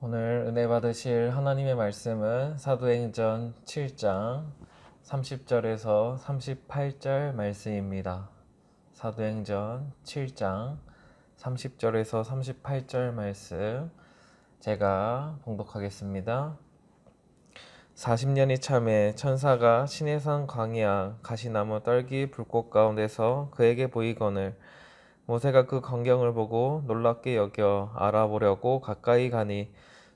오늘 은혜 받으실 하나님의 말씀은 사도행전 7장 30절에서 38절 말씀입니다. 사도행전 7장 30절에서 38절 말씀 제가 봉독하겠습니다. 40년이 참에 천사가 시내산 광야 가시나무 떨기 불꽃 가운데서 그에게 보이거늘 모세가 그 광경을 보고 놀랍게 여겨 알아보려고 가까이 가니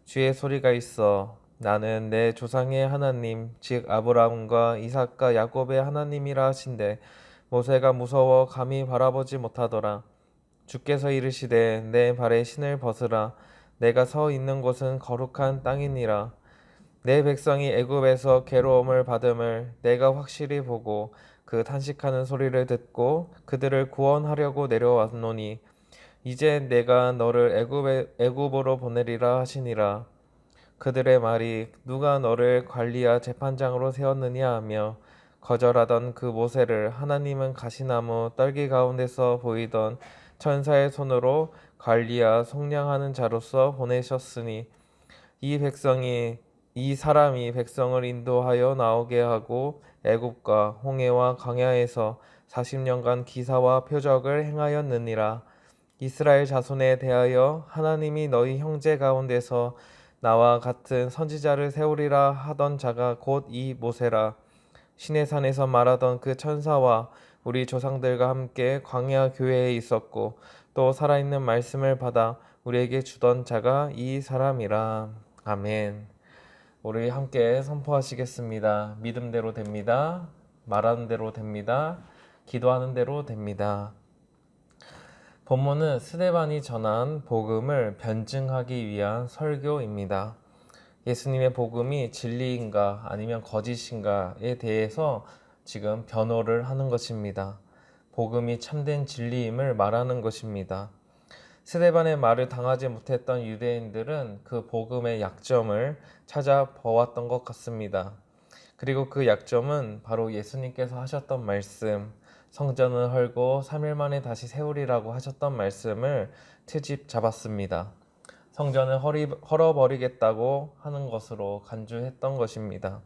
주의 소리가 있어 나는 내 조상의 하나님 즉 아브라함과 이삭과 야곱의 하나님이라 하신대 모세가 무서워 감히 바라보지 못하더라. 주께서 이르시되 내 발에 신을 벗으라. 내가 서 있는 곳은 거룩한 땅이니라. 내 백성이 애굽에서 괴로움을 받음을 내가 확실히 보고 그 탄식하는 소리를 듣고 그들을 구원하려고 내려왔노니 이제 내가 너를 애굽으로 보내리라 하시니라. 그들의 말이 누가 너를 관리와 재판장으로 세웠느냐 하며 거절하던 그 모세를 하나님은 가시나무 떨기 가운데서 보이던 천사의 손으로 관리와 속량하는 자로서 보내셨으니 이 사람이 백성을 인도하여 나오게 하고 애굽과 홍해와 광야에서 40년간 기사와 표적을 행하였느니라. 이스라엘 자손에 대하여 하나님이 너희 형제 가운데서 나와 같은 선지자를 세우리라 하던 자가 곧 이 모세라. 시내산에서 말하던 그 천사와 우리 조상들과 함께 광야 교회에 있었고 또 살아있는 말씀을 받아 우리에게 주던 자가 이 사람이라. 아멘. 우리 함께 선포하시겠습니다. 믿음대로 됩니다. 말하는 대로 됩니다. 기도하는 대로 됩니다. 본문은 스데반이 전한 복음을 변증하기 위한 설교입니다. 예수님의 복음이 진리인가 아니면 거짓인가에 대해서 지금 변호를 하는 것입니다. 복음이 참된 진리임을 말하는 것입니다. 스데반의 말을 당하지 못했던 유대인들은 그 복음의 약점을 찾아보았던 것 같습니다. 그리고 그 약점은 바로 예수님께서 하셨던 말씀, 성전을 헐고 3일 만에 다시 세우리라고 하셨던 말씀을 트집 잡았습니다. 성전을 헐어버리겠다고 하는 것으로 간주했던 것입니다.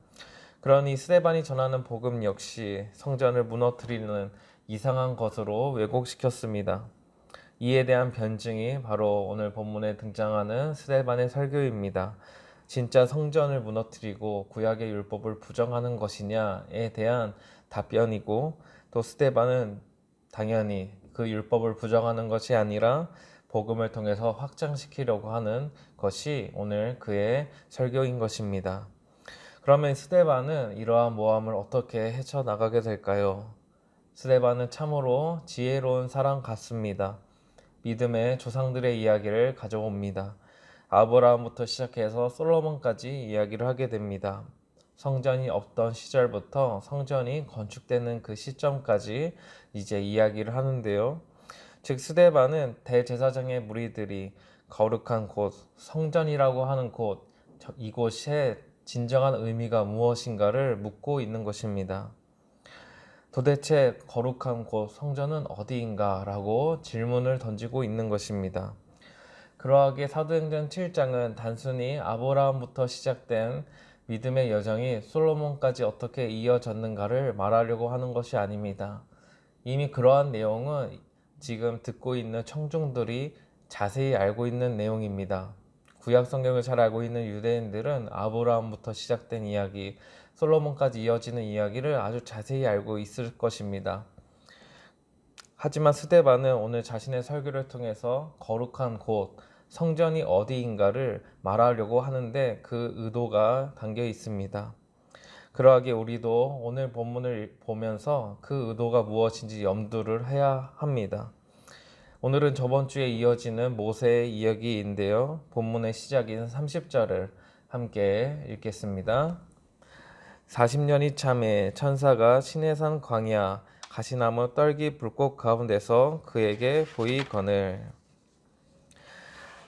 그러니 스데반이 전하는 복음 역시 성전을 무너뜨리는 이상한 것으로 왜곡시켰습니다. 이에 대한 변증이 바로 오늘 본문에 등장하는 스데반의 설교입니다. 진짜 성전을 무너뜨리고 구약의 율법을 부정하는 것이냐에 대한 답변이고 또 스데반은 당연히 그 율법을 부정하는 것이 아니라 복음을 통해서 확장시키려고 하는 것이 오늘 그의 설교인 것입니다. 그러면 스데반은 이러한 모함을 어떻게 헤쳐나가게 될까요? 스데반은 참으로 지혜로운 사람 같습니다. 믿음의 조상들의 이야기를 가져옵니다. 아브라함부터 시작해서 솔로몬까지 이야기를 하게 됩니다. 성전이 없던 시절부터 성전이 건축되는 그 시점까지 이제 이야기를 하는데요. 즉 스데반은 대제사장의 무리들이 거룩한 곳, 성전이라고 하는 곳, 이곳의 진정한 의미가 무엇인가를 묻고 있는 것입니다. 도대체 거룩한 곳, 성전은 어디인가? 라고 질문을 던지고 있는 것입니다. 그러하기에 사도행전 7장은 단순히 아브라함부터 시작된 믿음의 여정이 솔로몬까지 어떻게 이어졌는가를 말하려고 하는 것이 아닙니다. 이미 그러한 내용은 지금 듣고 있는 청중들이 자세히 알고 있는 내용입니다. 구약 성경을 잘 알고 있는 유대인들은 아브라함부터 시작된 이야기, 솔로몬까지 이어지는 이야기를 아주 자세히 알고 있을 것입니다. 하지만 스데반은 오늘 자신의 설교를 통해서 거룩한 곳, 성전이 어디인가를 말하려고 하는데 그 의도가 담겨 있습니다. 그러하기에 우리도 오늘 본문을 보면서 그 의도가 무엇인지 염두를 해야 합니다. 오늘은 저번 주에 이어지는 모세의 이야기인데요. 본문의 시작인 30절을 함께 읽겠습니다. 40년이 참에 천사가 시내산 광야 가시나무 떨기 불꽃 가운데서 그에게 보이거늘.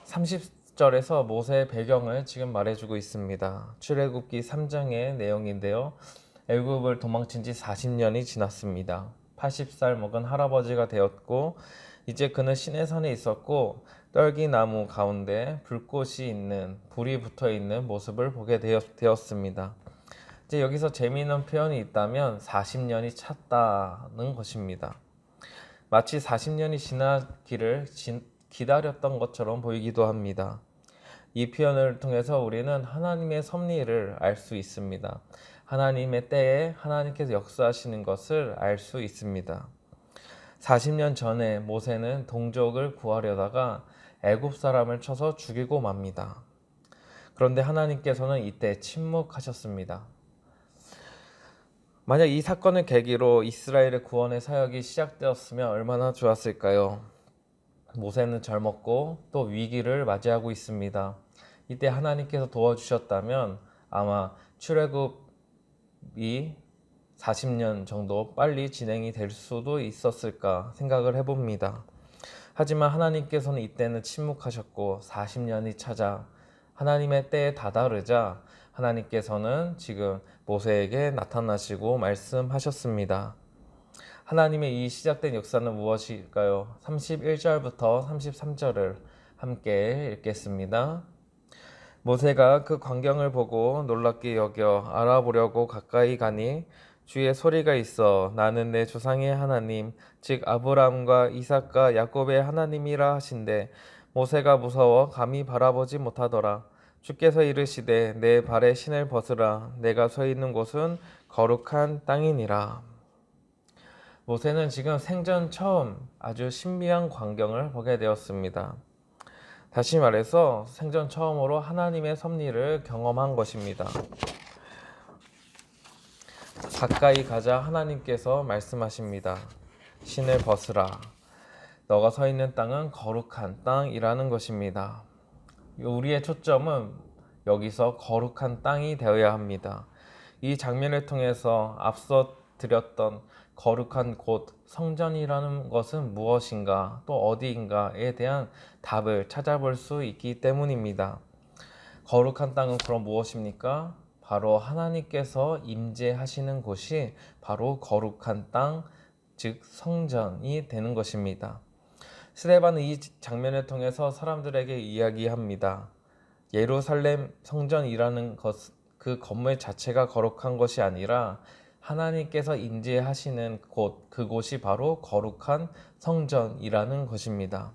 30절에서 모세의 배경을 지금 말해주고 있습니다. 출애굽기 3장의 내용인데요. 애굽을 도망친 지 40년이 지났습니다. 80살 먹은 할아버지가 되었고 이제 그는 시내산에 있었고 떨기나무 가운데 불꽃이 있는 불이 붙어 있는 모습을 보게 되었습니다. 이제 여기서 재미있는 표현이 있다면 40년이 찼다는 것입니다. 마치 40년이 지나기를 기다렸던 것처럼 보이기도 합니다. 이 표현을 통해서 우리는 하나님의 섭리를 알 수 있습니다. 하나님의 때에 하나님께서 역사하시는 것을 알 수 있습니다. 40년 전에 모세는 동족을 구하려다가 애굽 사람을 쳐서 죽이고 맙니다. 그런데 하나님께서는 이때 침묵하셨습니다. 만약 이 사건을 계기로 이스라엘의 구원의 사역이 시작되었으면 얼마나 좋았을까요? 모세는 젊었고 또 위기를 맞이하고 있습니다. 이때 하나님께서 도와주셨다면 아마 출애굽이 40년 정도 빨리 진행이 될 수도 있었을까 생각을 해봅니다. 하지만 하나님께서는 이때는 침묵하셨고 40년이 차자 하나님의 때에 다다르자 하나님께서는 지금 모세에게 나타나시고 말씀하셨습니다. 하나님의 이 시작된 역사는 무엇일까요? 31절부터 33절을 함께 읽겠습니다. 모세가 그 광경을 보고 놀랍게 여겨 알아보려고 가까이 가니 주의 소리가 있어 나는 내 조상의 하나님 즉 아브라함과 이삭과 야곱의 하나님이라 하신대 모세가 무서워 감히 바라보지 못하더라. 주께서 이르시되 내 발에 신을 벗으라 내가 서 있는 곳은 거룩한 땅이니라. 모세는 지금 생전 처음 아주 신비한 광경을 보게 되었습니다. 다시 말해서 생전 처음으로 하나님의 섭리를 경험한 것입니다. 가까이 가자 하나님께서 말씀하십니다. 신을 벗으라. 너가 서 있는 땅은 거룩한 땅이라는 것입니다. 우리의 초점은 여기서 거룩한 땅이 되어야 합니다. 이 장면을 통해서 앞서 드렸던 거룩한 곳, 성전이라는 것은 무엇인가, 또 어디인가에 대한 답을 찾아볼 수 있기 때문입니다. 거룩한 땅은 그럼 무엇입니까? 바로 하나님께서 임재하시는 곳이 바로 거룩한 땅, 즉 성전이 되는 것입니다. 스데반은 이 장면을 통해서 사람들에게 이야기합니다. 예루살렘 성전이라는 것, 그 건물 자체가 거룩한 것이 아니라 하나님께서 임재하시는 곳, 그곳이 바로 거룩한 성전이라는 것입니다.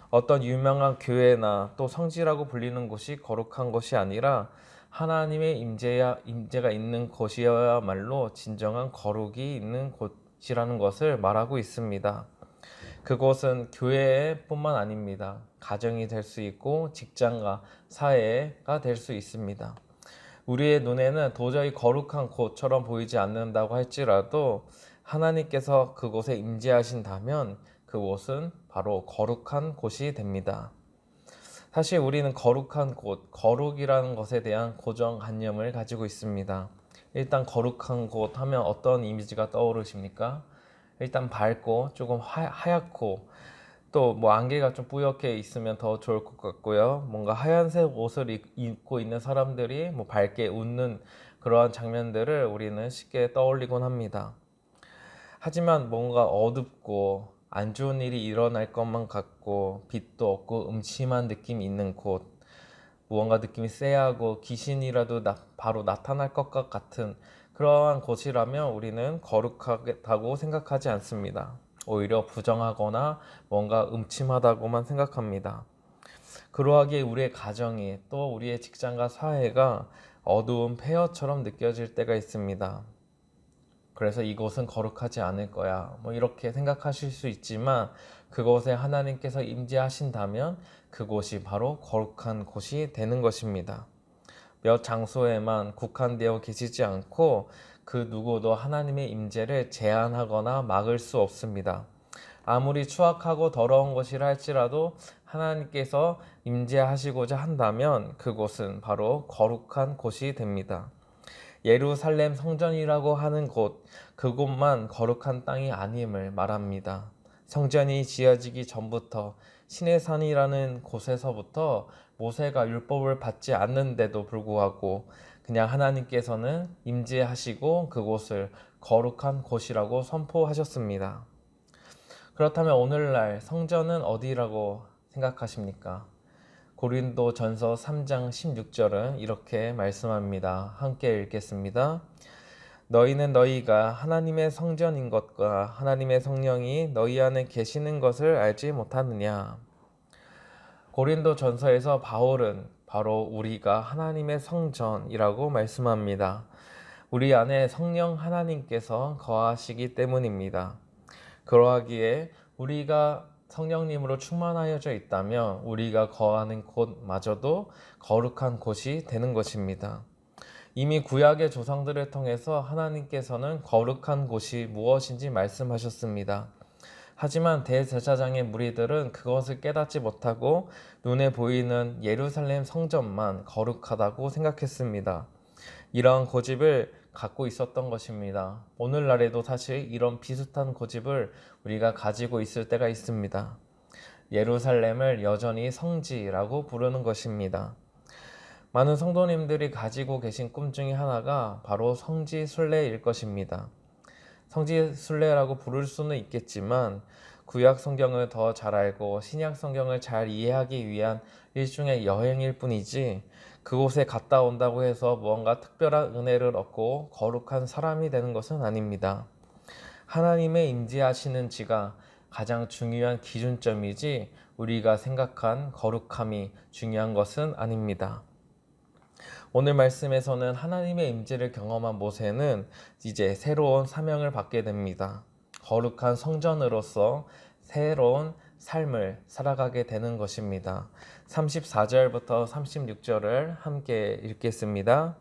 어떤 유명한 교회나 또 성지라고 불리는 곳이 거룩한 것이 아니라 하나님의 임재가 있는 곳이어야말로 진정한 거룩이 있는 곳이라는 것을 말하고 있습니다. 그곳은 교회뿐만 아닙니다. 가정이 될 수 있고 직장과 사회가 될 수 있습니다. 우리의 눈에는 도저히 거룩한 곳처럼 보이지 않는다고 할지라도 하나님께서 그곳에 임재하신다면 그곳은 바로 거룩한 곳이 됩니다. 사실 우리는 거룩한 곳, 거룩이라는 것에 대한 고정관념을 가지고 있습니다. 일단 거룩한 곳 하면 어떤 이미지가 떠오르십니까? 일단 밝고 조금 하얗고 또 뭐 안개가 좀 뿌옇게 있으면 더 좋을 것 같고요. 뭔가 하얀색 옷을 입고 있는 사람들이 뭐 밝게 웃는 그러한 장면들을 우리는 쉽게 떠올리곤 합니다. 하지만 뭔가 어둡고 안 좋은 일이 일어날 것만 같고 빛도 없고 음침한 느낌이 있는 곳, 무언가 느낌이 쎄하고 귀신이라도 바로 나타날 것 같은 그러한 곳이라면 우리는 거룩하다고 생각하지 않습니다. 오히려 부정하거나 뭔가 음침하다고만 생각합니다. 그러하기에 우리의 가정이 또 우리의 직장과 사회가 어두운 폐허처럼 느껴질 때가 있습니다. 그래서 이곳은 거룩하지 않을 거야. 뭐 이렇게 생각하실 수 있지만 그곳에 하나님께서 임재하신다면 그곳이 바로 거룩한 곳이 되는 것입니다. 몇 장소에만 국한되어 계시지 않고 그 누구도 하나님의 임재를 제한하거나 막을 수 없습니다. 아무리 추악하고 더러운 것이라 할지라도 하나님께서 임재하시고자 한다면 그곳은 바로 거룩한 곳이 됩니다. 예루살렘 성전이라고 하는 곳, 그곳만 거룩한 땅이 아님을 말합니다. 성전이 지어지기 전부터 시내산이라는 곳에서부터 모세가 율법을 받지 않는데도 불구하고 그냥 하나님께서는 임재하시고 그곳을 거룩한 곳이라고 선포하셨습니다. 그렇다면 오늘날 성전은 어디라고 생각하십니까? 고린도전서 3장 16절은 이렇게 말씀합니다. 함께 읽겠습니다. 너희는 너희가 하나님의 성전인 것과 하나님의 성령이 너희 안에 계시는 것을 알지 못하느냐? 고린도전서에서 바울은 바로 우리가 하나님의 성전이라고 말씀합니다. 우리 안에 성령 하나님께서 거하시기 때문입니다. 그러하기에 우리가 성령님으로 충만하여져 있다면 우리가 거하는 곳마저도 거룩한 곳이 되는 것입니다. 이미 구약의 조상들을 통해서 하나님께서는 거룩한 곳이 무엇인지 말씀하셨습니다. 하지만 대제사장의 무리들은 그것을 깨닫지 못하고 눈에 보이는 예루살렘 성전만 거룩하다고 생각했습니다. 이러한 고집을 갖고 있었던 것입니다. 오늘날에도 사실 이런 비슷한 고집을 우리가 가지고 있을 때가 있습니다. 예루살렘을 여전히 성지라고 부르는 것입니다. 많은 성도님들이 가지고 계신 꿈 중에 하나가 바로 성지 순례일 것입니다. 성지 순례라고 부를 수는 있겠지만 구약 성경을 더 잘 알고 신약 성경을 잘 이해하기 위한 일종의 여행일 뿐이지 그곳에 갔다 온다고 해서 무언가 특별한 은혜를 얻고 거룩한 사람이 되는 것은 아닙니다. 하나님의 임재하시는 지가 가장 중요한 기준점이지 우리가 생각한 거룩함이 중요한 것은 아닙니다. 오늘 말씀에서는 하나님의 임재를 경험한 모세는 이제 새로운 사명을 받게 됩니다. 거룩한 성전으로서 새로운 삶을 살아가게 되는 것입니다. 34절부터 36절을 함께 읽겠습니다.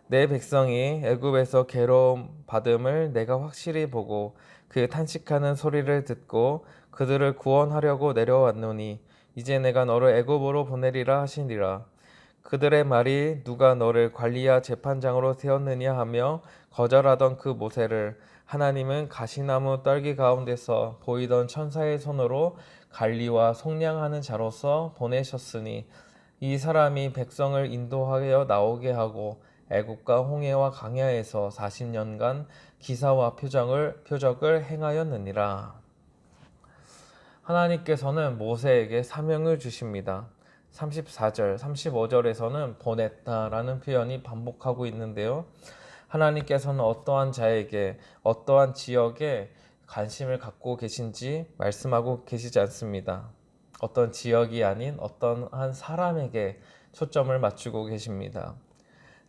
내 백성이 애굽에서 괴로움 받음을 내가 확실히 보고 그 탄식하는 소리를 듣고 그들을 구원하려고 내려왔노니 이제 내가 너를 애굽으로 보내리라 하시니라. 그들의 말이 누가 너를 관리와 재판장으로 세웠느냐 하며 거절하던 그 모세를 하나님은 가시나무 떨기 가운데서 보이던 천사의 손으로 관리와 속량하는 자로서 보내셨으니 이 사람이 백성을 인도하여 나오게 하고 애굽과 홍해와 강야에서 40년간 기사와 표적을 행하였느니라. 하나님께서는 모세에게 사명을 주십니다. 34절, 35절에서는 보냈다라는 표현이 반복하고 있는데요. 하나님께서는 어떠한 자에게, 어떠한 지역에 관심을 갖고 계신지 말씀하고 계시지 않습니다. 어떤 지역이 아닌 어떤 한 사람에게 초점을 맞추고 계십니다.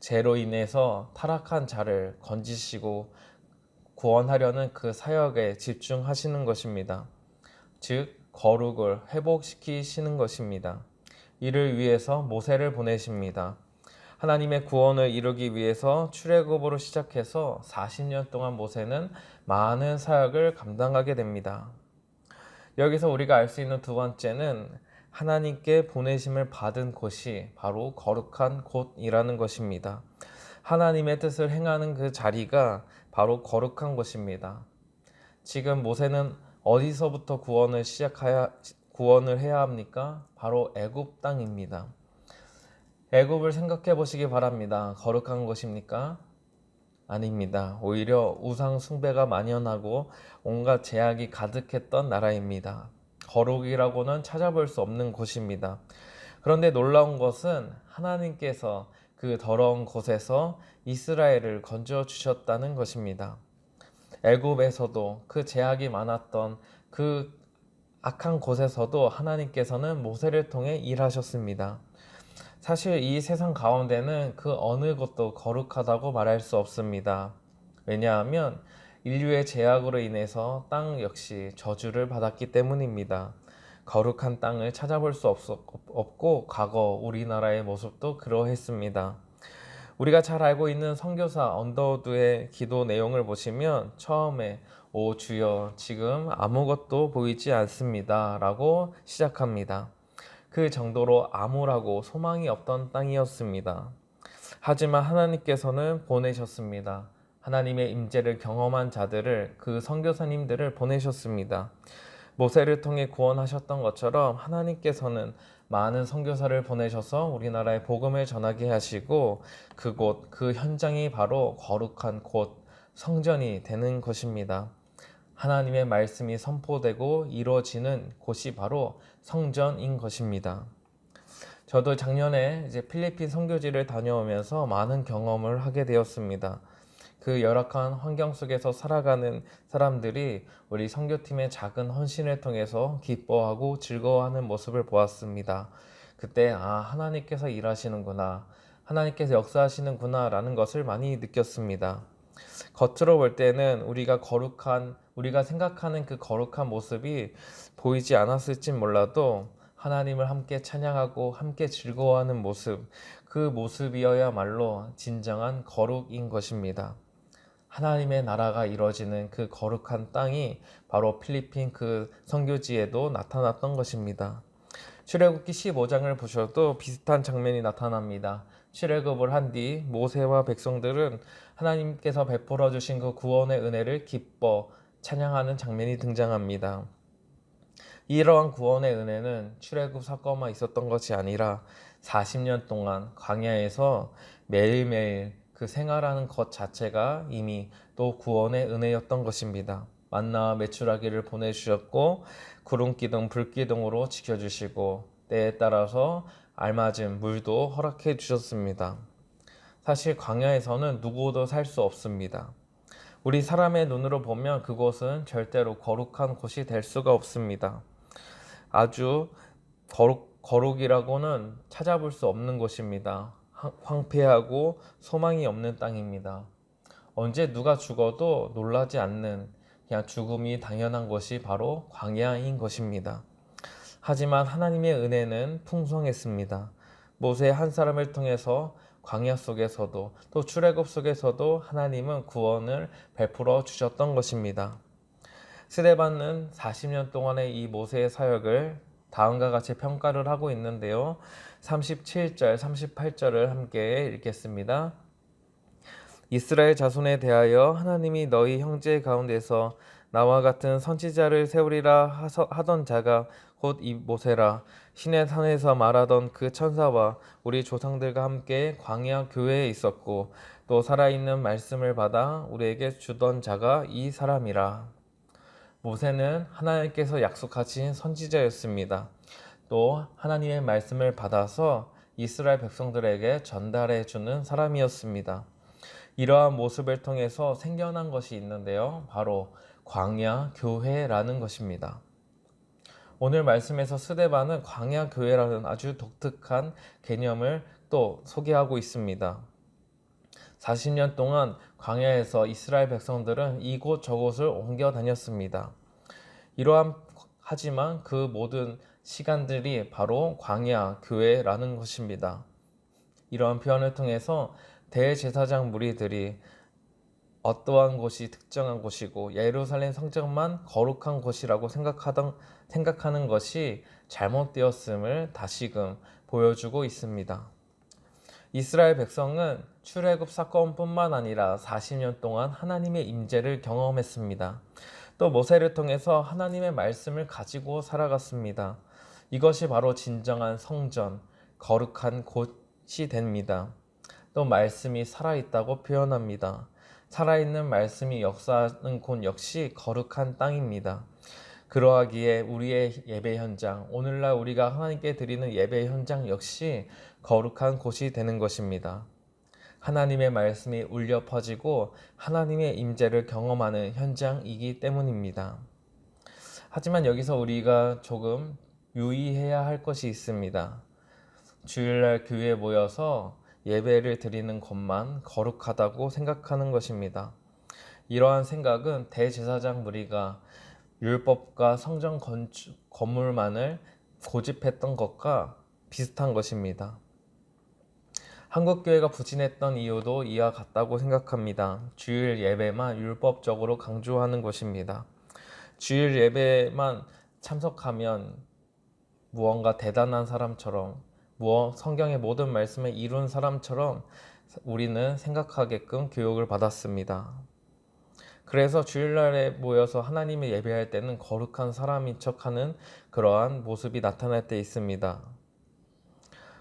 죄로 인해서 타락한 자를 건지시고 구원하려는 그 사역에 집중하시는 것입니다. 즉, 거룩을 회복시키시는 것입니다. 이를 위해서 모세를 보내십니다. 하나님의 구원을 이루기 위해서 출애굽으로 시작해서 40년 동안 모세는 많은 사역을 감당하게 됩니다. 여기서 우리가 알 수 있는 두 번째는 하나님께 보내심을 받은 곳이 바로 거룩한 곳이라는 것입니다. 하나님의 뜻을 행하는 그 자리가 바로 거룩한 곳입니다. 지금 모세는 어디서부터 구원을 해야 합니까? 바로 애굽 땅입니다. 애굽을 생각해 보시기 바랍니다. 거룩한 곳입니까? 아닙니다. 오히려 우상 숭배가 만연하고 온갖 제약이 가득했던 나라입니다. 거룩이라고는 찾아볼 수 없는 곳입니다. 그런데 놀라운 것은 하나님께서 그 더러운 곳에서 이스라엘을 건져 주셨다는 것입니다. 애굽에서도 그 제약이 많았던 그 악한 곳에서도 하나님께서는 모세를 통해 일하셨습니다. 사실 이 세상 가운데는 그 어느 곳도 거룩하다고 말할 수 없습니다. 왜냐하면 인류의 제약으로 인해서 땅 역시 저주를 받았기 때문입니다. 거룩한 땅을 찾아볼 수 없고 과거 우리나라의 모습도 그러했습니다. 우리가 잘 알고 있는 선교사 언더우드의 기도 내용을 보시면 처음에 오 주여 지금 아무것도 보이지 않습니다 라고 시작합니다. 그 정도로 암울하고 소망이 없던 땅이었습니다. 하지만 하나님께서는 보내셨습니다. 하나님의 임재를 경험한 자들을, 그 선교사님들을 보내셨습니다. 모세를 통해 구원하셨던 것처럼 하나님께서는 많은 선교사를 보내셔서 우리나라에 복음을 전하게 하시고 그곳, 그 현장이 바로 거룩한 곳, 성전이 되는 것입니다. 하나님의 말씀이 선포되고 이루어지는 곳이 바로 성전인 것입니다. 저도 작년에 이제 필리핀 선교지를 다녀오면서 많은 경험을 하게 되었습니다. 그 열악한 환경 속에서 살아가는 사람들이 우리 선교팀의 작은 헌신을 통해서 기뻐하고 즐거워하는 모습을 보았습니다. 그때 하나님께서 일하시는구나, 하나님께서 역사하시는구나 라는 것을 많이 느꼈습니다. 겉으로 볼 때는 우리가 생각하는 그 거룩한 모습이 보이지 않았을지 몰라도 하나님을 함께 찬양하고 함께 즐거워하는 모습, 그 모습이어야말로 진정한 거룩인 것입니다. 하나님의 나라가 이루어지는 그 거룩한 땅이 바로 필리핀 그 선교지에도 나타났던 것입니다. 출애굽기 15장을 보셔도 비슷한 장면이 나타납니다. 출애굽을 한 뒤 모세와 백성들은 하나님께서 베풀어 주신 그 구원의 은혜를 기뻐 찬양하는 장면이 등장합니다. 이러한 구원의 은혜는 출애굽 사건만 있었던 것이 아니라 40년 동안 광야에서 매일매일 그 생활하는 것 자체가 이미 또 구원의 은혜였던 것입니다. 만나와 메추라기를 보내주셨고 구름기둥 불기둥으로 지켜주시고 때에 따라서 알맞은 물도 허락해 주셨습니다. 사실 광야에서는 누구도 살 수 없습니다. 우리 사람의 눈으로 보면 그곳은 절대로 거룩한 곳이 될 수가 없습니다. 아주 거룩이라고는 찾아볼 수 없는 곳입니다. 황폐하고 소망이 없는 땅입니다. 언제 누가 죽어도 놀라지 않는 그냥 죽음이 당연한 것이 바로 광야인 것입니다. 하지만 하나님의 은혜는 풍성했습니다. 모세 한 사람을 통해서 광야 속에서도 또 출애굽 속에서도 하나님은 구원을 베풀어 주셨던 것입니다. 스데반은 40년 동안의 이 모세의 사역을 다음과 같이 평가를 하고 있는데요. 37절, 38절을 함께 읽겠습니다. 이스라엘 자손에 대하여 하나님이 너희 형제 가운데서 나와 같은 선지자를 세우리라 하던 자가 곧 이 모세라. 시내 산에서 말하던 그 천사와 우리 조상들과 함께 광야 교회에 있었고 또 살아있는 말씀을 받아 우리에게 주던 자가 이 사람이라. 모세는 하나님께서 약속하신 선지자였습니다. 또 하나님의 말씀을 받아서 이스라엘 백성들에게 전달해 주는 사람이었습니다. 이러한 모습을 통해서 생겨난 것이 있는데요. 바로 광야 교회라는 것입니다. 오늘 말씀에서 스데반은 광야 교회라는 아주 독특한 개념을 또 소개하고 있습니다. 40년 동안 광야에서 이스라엘 백성들은 이곳 저곳을 옮겨 다녔습니다. 하지만 그 모든 시간들이 바로 광야 교회라는 것입니다. 이러한 표현을 통해서 대제사장 무리들이 어떠한 곳이 특정한 곳이고 예루살렘 성전만 거룩한 곳이라고 생각하는 것이 잘못되었음을 다시금 보여주고 있습니다. 이스라엘 백성은 출애굽 사건뿐만 아니라 40년 동안 하나님의 임재를 경험했습니다. 또 모세를 통해서 하나님의 말씀을 가지고 살아갔습니다. 이것이 바로 진정한 성전, 거룩한 곳이 됩니다. 또 말씀이 살아있다고 표현합니다. 살아있는 말씀이 역사하는 곳 역시 거룩한 땅입니다. 그러하기에 우리의 예배 현장, 오늘날 우리가 하나님께 드리는 예배 현장 역시 거룩한 곳이 되는 것입니다. 하나님의 말씀이 울려 퍼지고 하나님의 임재를 경험하는 현장이기 때문입니다. 하지만 여기서 우리가 조금 유의해야 할 것이 있습니다. 주일날 교회에 모여서 예배를 드리는 것만 거룩하다고 생각하는 것입니다. 이러한 생각은 대제사장 무리가 율법과 성전 건물만을 고집했던 것과 비슷한 것입니다. 한국교회가 부진했던 이유도 이와 같다고 생각합니다. 주일 예배만 율법적으로 강조하는 것입니다. 주일 예배만 참석하면 무언가 대단한 사람처럼 성경의 모든 말씀을 이룬 사람처럼 우리는 생각하게끔 교육을 받았습니다. 그래서 주일날에 모여서 하나님을 예배할 때는 거룩한 사람인 척하는 그러한 모습이 나타날 때 있습니다.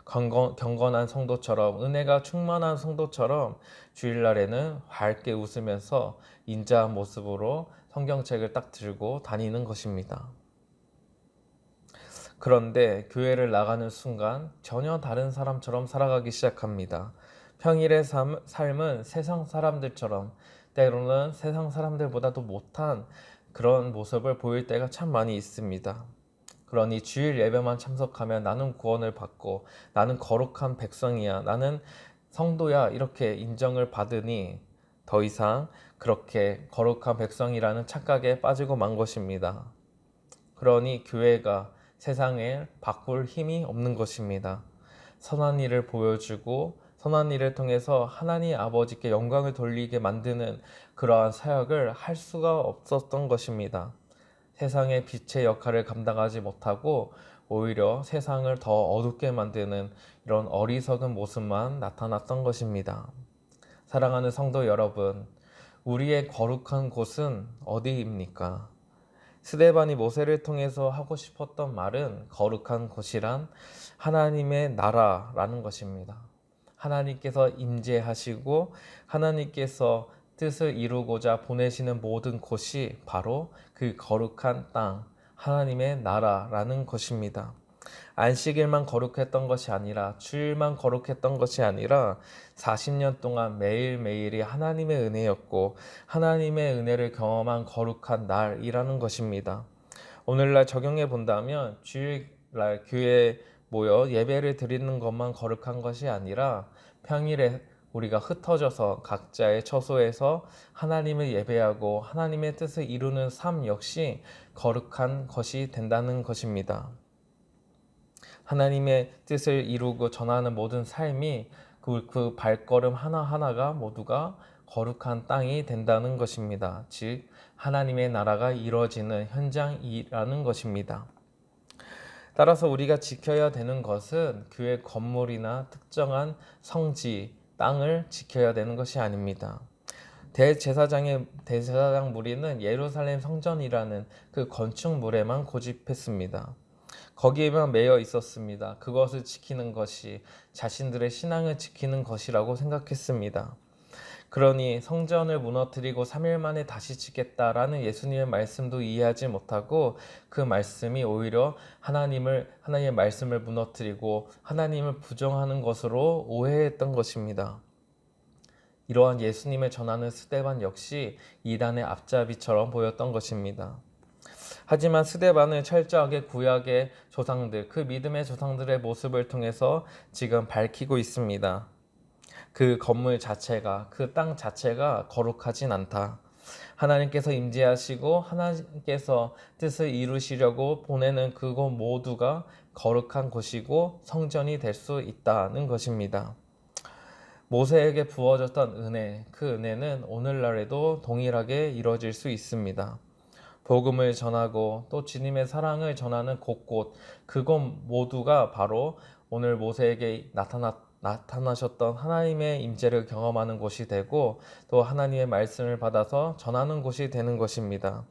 경건한 성도처럼 은혜가 충만한 성도처럼 주일날에는 밝게 웃으면서 인자한 모습으로 성경책을 딱 들고 다니는 것입니다. 그런데 교회를 나가는 순간 전혀 다른 사람처럼 살아가기 시작합니다. 평일의 삶은 세상 사람들처럼 때로는 세상 사람들보다도 못한 그런 모습을 보일 때가 참 많이 있습니다. 그러니 주일 예배만 참석하면 나는 구원을 받고 나는 거룩한 백성이야, 나는 성도야 이렇게 인정을 받으니 더 이상 그렇게 거룩한 백성이라는 착각에 빠지고 만 것입니다. 그러니 교회가 세상을 바꿀 힘이 없는 것입니다. 선한 일을 보여주고 선한 일을 통해서 하나님 아버지께 영광을 돌리게 만드는 그러한 사역을 할 수가 없었던 것입니다. 세상의 빛의 역할을 감당하지 못하고 오히려 세상을 더 어둡게 만드는 이런 어리석은 모습만 나타났던 것입니다. 사랑하는 성도 여러분, 우리의 거룩한 곳은 어디입니까? 스데반이 모세를 통해서 하고 싶었던 말은 거룩한 곳이란 하나님의 나라라는 것입니다. 하나님께서 임재하시고 하나님께서 뜻을 이루고자 보내시는 모든 곳이 바로 그 거룩한 땅, 하나님의 나라라는 것입니다. 안식일만 거룩했던 것이 아니라 주일만 거룩했던 것이 아니라 40년 동안 매일매일이 하나님의 은혜였고 하나님의 은혜를 경험한 거룩한 날이라는 것입니다. 오늘날 적용해 본다면 주일날 교회에 모여 예배를 드리는 것만 거룩한 것이 아니라 평일에 우리가 흩어져서 각자의 처소에서 하나님을 예배하고 하나님의 뜻을 이루는 삶 역시 거룩한 것이 된다는 것입니다. 하나님의 뜻을 이루고 전하는 모든 삶이 그 발걸음 하나하나가 모두가 거룩한 땅이 된다는 것입니다. 즉 하나님의 나라가 이루어지는 현장이라는 것입니다. 따라서 우리가 지켜야 되는 것은 교회 건물이나 특정한 성지, 땅을 지켜야 되는 것이 아닙니다. 대제사장 무리는 예루살렘 성전이라는 그 건축물에만 고집했습니다. 거기에만 매여 있었습니다. 그것을 지키는 것이 자신들의 신앙을 지키는 것이라고 생각했습니다. 그러니 성전을 무너뜨리고 3일 만에 다시 짓겠다라는 예수님의 말씀도 이해하지 못하고 그 말씀이 오히려 하나님의 말씀을 무너뜨리고 하나님을 부정하는 것으로 오해했던 것입니다. 이러한 예수님의 전하는 스데반 역시 이단의 앞잡이처럼 보였던 것입니다. 하지만 스데반은 철저하게 구약의 조상들, 그 믿음의 조상들의 모습을 통해서 지금 밝히고 있습니다. 그 건물 자체가, 그 땅 자체가 거룩하진 않다. 하나님께서 임재하시고 하나님께서 뜻을 이루시려고 보내는 그곳 모두가 거룩한 곳이고 성전이 될 수 있다는 것입니다. 모세에게 부어졌던 은혜, 그 은혜는 오늘날에도 동일하게 이루어질 수 있습니다. 복음을 전하고 또 주님의 사랑을 전하는 곳곳, 그곳 모두가 바로 오늘 모세에게 나타나셨던 하나님의 임재를 경험하는 곳이 되고 또 하나님의 말씀을 받아서 전하는 곳이 되는 것입니다.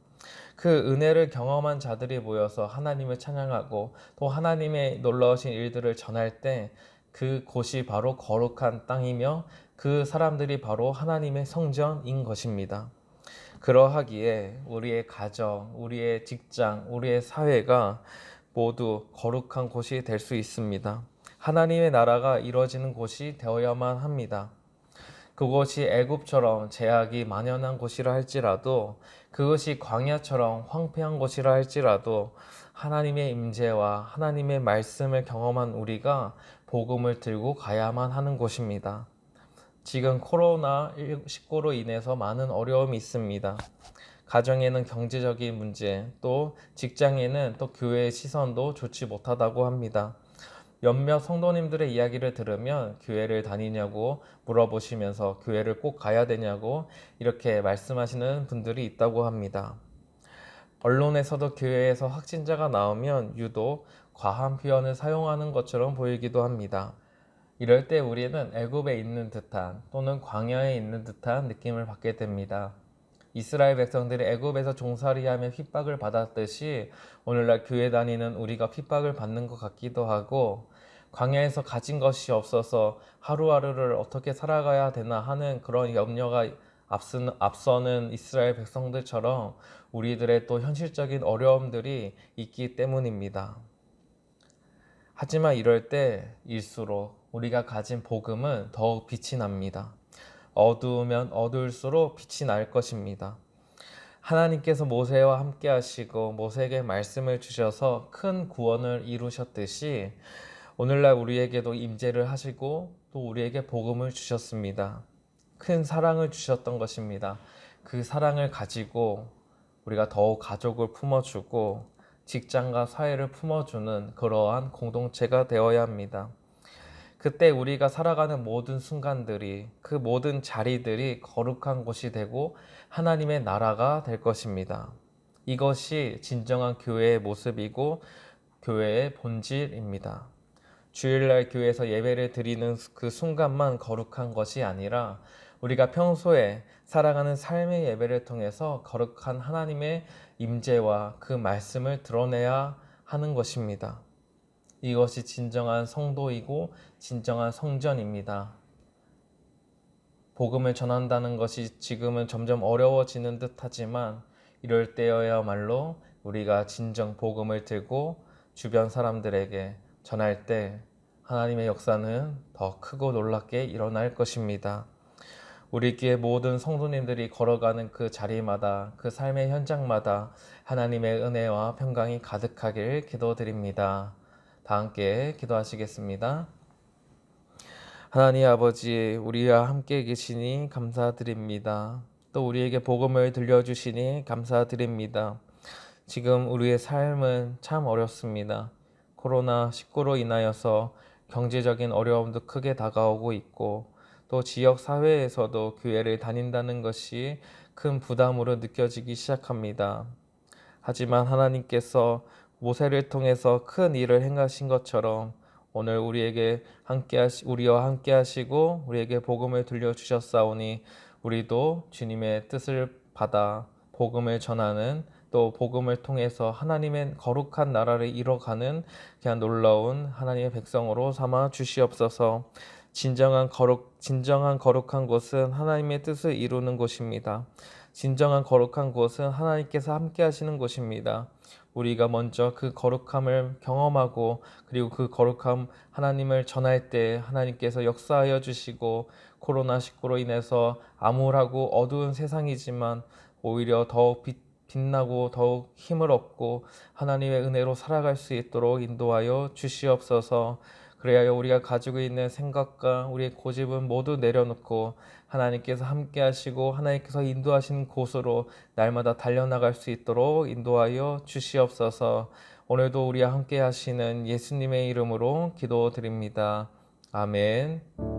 그 은혜를 경험한 자들이 모여서 하나님을 찬양하고 또 하나님의 놀라우신 일들을 전할 때 그 곳이 바로 거룩한 땅이며 그 사람들이 바로 하나님의 성전인 것입니다. 그러하기에 우리의 가정, 우리의 직장, 우리의 사회가 모두 거룩한 곳이 될 수 있습니다. 하나님의 나라가 이루어지는 곳이 되어야만 합니다. 그곳이 애굽처럼 제약이 만연한 곳이라 할지라도 그것이 광야처럼 황폐한 곳이라 할지라도 하나님의 임재와 하나님의 말씀을 경험한 우리가 복음을 들고 가야만 하는 곳입니다. 지금 코로나19로 인해서 많은 어려움이 있습니다. 가정에는 경제적인 문제, 또 직장에는 또 교회의 시선도 좋지 못하다고 합니다. 몇몇 성도님들의 이야기를 들으면 교회를 다니냐고 물어보시면서 교회를 꼭 가야 되냐고 이렇게 말씀하시는 분들이 있다고 합니다. 언론에서도 교회에서 확진자가 나오면 유독 과한 표현을 사용하는 것처럼 보이기도 합니다. 이럴 때 우리는 애굽에 있는 듯한 또는 광야에 있는 듯한 느낌을 받게 됩니다. 이스라엘 백성들이 애굽에서 종살이하며 핍박을 받았듯이 오늘날 교회 다니는 우리가 핍박을 받는 것 같기도 하고 광야에서 가진 것이 없어서 하루하루를 어떻게 살아가야 되나 하는 그런 염려가 앞서는 이스라엘 백성들처럼 우리들의 또 현실적인 어려움들이 있기 때문입니다. 하지만 이럴 때일수록 우리가 가진 복음은 더욱 빛이 납니다. 어두우면 어두울수록 빛이 날 것입니다. 하나님께서 모세와 함께 하시고 모세에게 말씀을 주셔서 큰 구원을 이루셨듯이 오늘날 우리에게도 임재를 하시고 또 우리에게 복음을 주셨습니다. 큰 사랑을 주셨던 것입니다. 그 사랑을 가지고 우리가 더욱 가족을 품어주고 직장과 사회를 품어주는 그러한 공동체가 되어야 합니다. 그때 우리가 살아가는 모든 순간들이 그 모든 자리들이 거룩한 곳이 되고 하나님의 나라가 될 것입니다. 이것이 진정한 교회의 모습이고 교회의 본질입니다. 주일날 교회에서 예배를 드리는 그 순간만 거룩한 것이 아니라 우리가 평소에 살아가는 삶의 예배를 통해서 거룩한 하나님의 임재와 그 말씀을 드러내야 하는 것입니다. 이것이 진정한 성도이고 진정한 성전입니다. 복음을 전한다는 것이 지금은 점점 어려워지는 듯하지만 이럴 때여야말로 우리가 진정 복음을 들고 주변 사람들에게 전할 때 하나님의 역사는 더 크고 놀랍게 일어날 것입니다. 우리 교회 모든 성도님들이 걸어가는 그 자리마다 그 삶의 현장마다 하나님의 은혜와 평강이 가득하길 기도드립니다. 다 함께 기도하시겠습니다. 하나님 아버지, 우리와 함께 계시니 감사드립니다. 또 우리에게 복음을 들려주시니 감사드립니다. 지금 우리의 삶은 참 어렵습니다. 코로나19로 인하여서 경제적인 어려움도 크게 다가오고 있고 또 지역 사회에서도 교회를 다닌다는 것이 큰 부담으로 느껴지기 시작합니다. 하지만 하나님께서 모세를 통해서 큰 일을 행하신 것처럼 오늘 우리와 함께 하시고 우리에게 복음을 들려주셨사오니 우리도 주님의 뜻을 받아 복음을 전하는 또 복음을 통해서 하나님의 거룩한 나라를 이뤄가는 그냥 놀라운 하나님의 백성으로 삼아 주시옵소서. 진정한 거룩한 곳은 하나님의 뜻을 이루는 곳입니다. 진정한 거룩한 곳은 하나님께서 함께 하시는 곳입니다. 우리가 먼저 그 거룩함을 경험하고 그리고 그 거룩함 하나님을 전할 때 하나님께서 역사하여 주시고 코로나19로 인해서 암울하고 어두운 세상이지만 오히려 더욱 빛나고 더욱 힘을 얻고 하나님의 은혜로 살아갈 수 있도록 인도하여 주시옵소서. 그래야 우리가 가지고 있는 생각과 우리의 고집은 모두 내려놓고 하나님께서 함께 하시고 하나님께서 인도하시는 곳으로 날마다 달려나갈 수 있도록 인도하여 주시옵소서. 오늘도 우리와 함께 하시는 예수님의 이름으로 기도드립니다. 아멘.